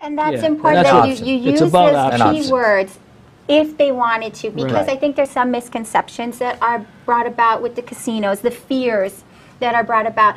And that's Yeah, important that's that you it's use about those options. keywords if they wanted to, because Right. I think there's some misconceptions that are brought about with the casinos, the fears that are brought about,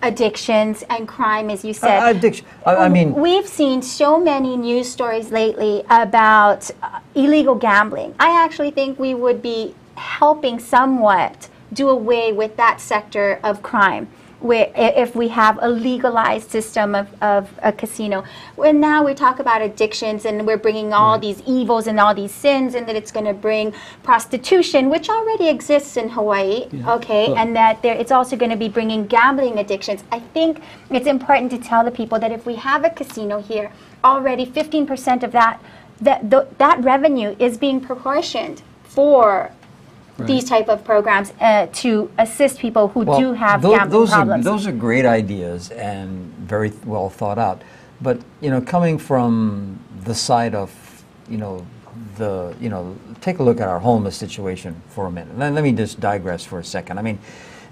addictions and crime, as you said. Addiction. I mean, we've seen so many news stories lately about illegal gambling. I actually think we would be helping somewhat do away with that sector of crime if we have a legalized system of a casino. When now we talk about addictions and we're bringing all these evils and all these sins, and that it's going to bring prostitution, which already exists in Hawaii, okay, and that it's also going to be bringing gambling addictions. I think it's important to tell the people that if we have a casino here, already 15% of that revenue is being proportioned for these type of programs to assist people who do have gambling problems. Those are great ideas and very well thought out. But coming from the side of take a look at our homeless situation for a minute. Let me just digress for a second. I mean,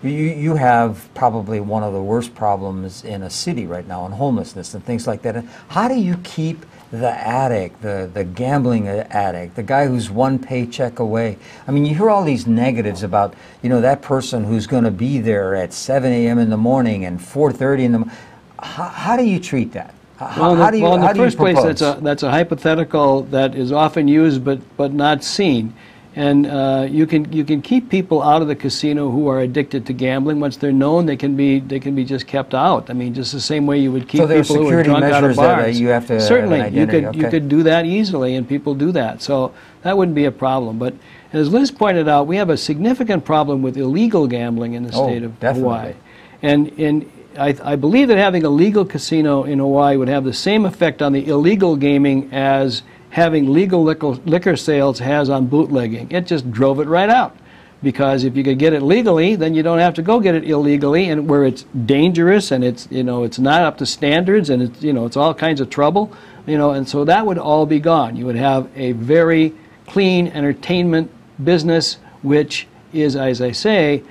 you have probably one of the worst problems in a city right now on homelessness and things like that. And how do you keep the addict, the gambling addict, the guy who's one paycheck away? I mean, you hear all these negatives about, that person who's going to be there at 7 a.m. in the morning and 4:30 in the morning. How do you treat that? Well, in the first place, that's a hypothetical that is often used but not seen. And you can keep people out of the casino who are addicted to gambling. Once they're known, they can be just kept out. I mean, just the same way you would keep people who are drunk out of bars. You have to certainly have an you could do that easily, and people do that. So that wouldn't be a problem. But as Liz pointed out, we have a significant problem with illegal gambling in the state of Hawaii, and I believe that having a legal casino in Hawaii would have the same effect on the illegal gaming as having legal liquor sales has on bootlegging. It just drove it right out. Because if you could get it legally, then you don't have to go get it illegally, and where it's dangerous and it's it's not up to standards and it's all kinds of trouble, and so that would all be gone. You would have a very clean entertainment business, which is, as I say,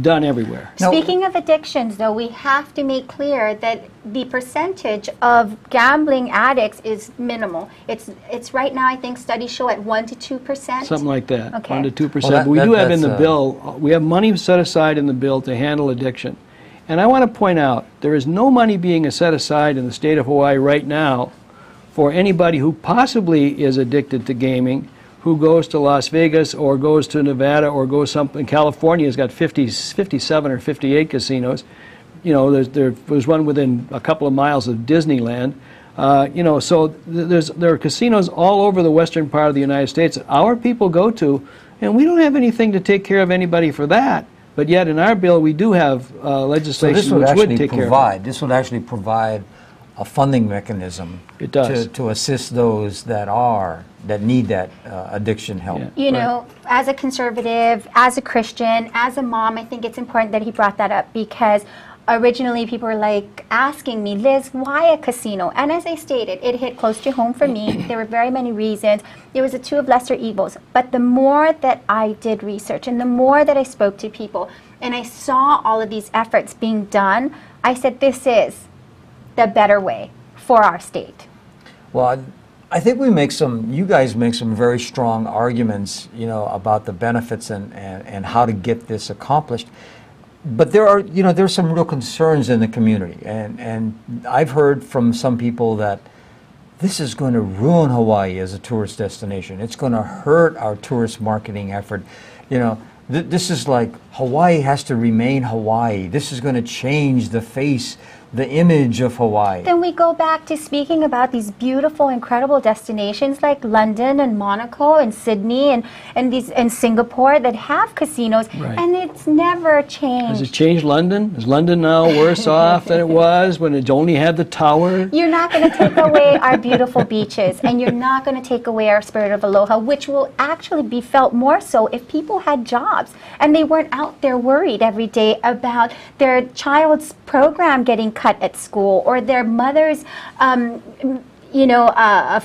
done everywhere. Speaking of addictions, though, we have to make clear that the percentage of gambling addicts is minimal. It's right now, I think studies show at 1 to 2%. Something like that, okay. 1 to 2%. But we do have in the bill, we have money set aside in the bill to handle addiction. And I want to point out, there is no money being set aside in the state of Hawaii right now for anybody who possibly is addicted to gaming, who goes to Las Vegas or goes to Nevada or goes something. California has got 57 or 58 casinos. There's one within a couple of miles of Disneyland. So there are casinos all over the western part of the United States that our people go to, and we don't have anything to take care of anybody for that. But yet in our bill we do have legislation which would take care of it. This would actually provide a funding mechanism to assist those that need that addiction help. Yeah. As a conservative, as a Christian, as a mom, I think it's important that he brought that up, because originally people were asking me, Liz, why a casino? And as I stated, it hit close to home for me. There were very many reasons. There was a two of lesser evils. But the more that I did research and the more that I spoke to people and I saw all of these efforts being done, I said, this is the better way for our state. Well, I think you guys make some very strong arguments, about the benefits and how to get this accomplished. But there's some real concerns in the community, and I've heard from some people that this is going to ruin Hawaii as a tourist destination. It's going to hurt our tourist marketing effort. This is like Hawaii has to remain Hawaii. This is going to change the image of Hawaii. Then we go back to speaking about these beautiful, incredible destinations like London and Monaco and Sydney and Singapore that have casinos, and it's never changed. Has it changed London? Is London now worse off than it was when it only had the tower? You're not going to take away our beautiful beaches, and you're not going to take away our spirit of aloha, which will actually be felt more so if people had jobs and they weren't out there worried every day about their child's program getting cut at school or their mother's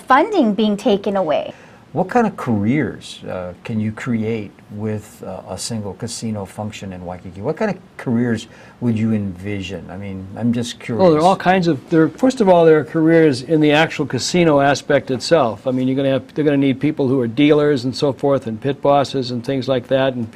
funding being taken away. What kind of careers can you create with a single casino function in Waikiki? What kind of careers would you envision? I mean, I'm just curious. Well, there are all kinds of. First of all, there are careers in the actual casino aspect itself. I mean, they're going to need people who are dealers and so forth, and pit bosses and things like that. And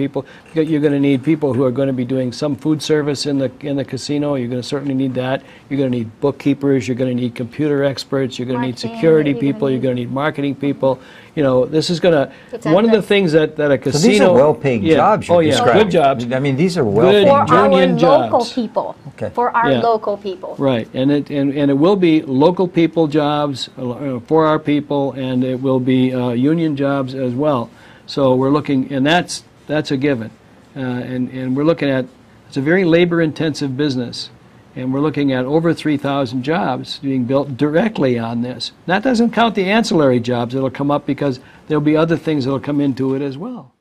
you're going to need people who are going to be doing some food service in the casino. You're going to certainly need that. You're going to need bookkeepers. You're going to need computer experts. You're going to need security people. You're going to need marketing people. You know, this is going to. One of the things that a casino. So these are well-paid jobs. Oh yeah, good jobs. I mean, these are well-paid union jobs. Local people. Okay. For our local people. Right, and it will be local people jobs for our people, and it will be union jobs as well. So we're looking, and that's a given, and we're looking at, it's a very labor-intensive business, and we're looking at over 3,000 jobs being built directly on this. That doesn't count the ancillary jobs that'll come up, because there'll be other things that'll come into it as well.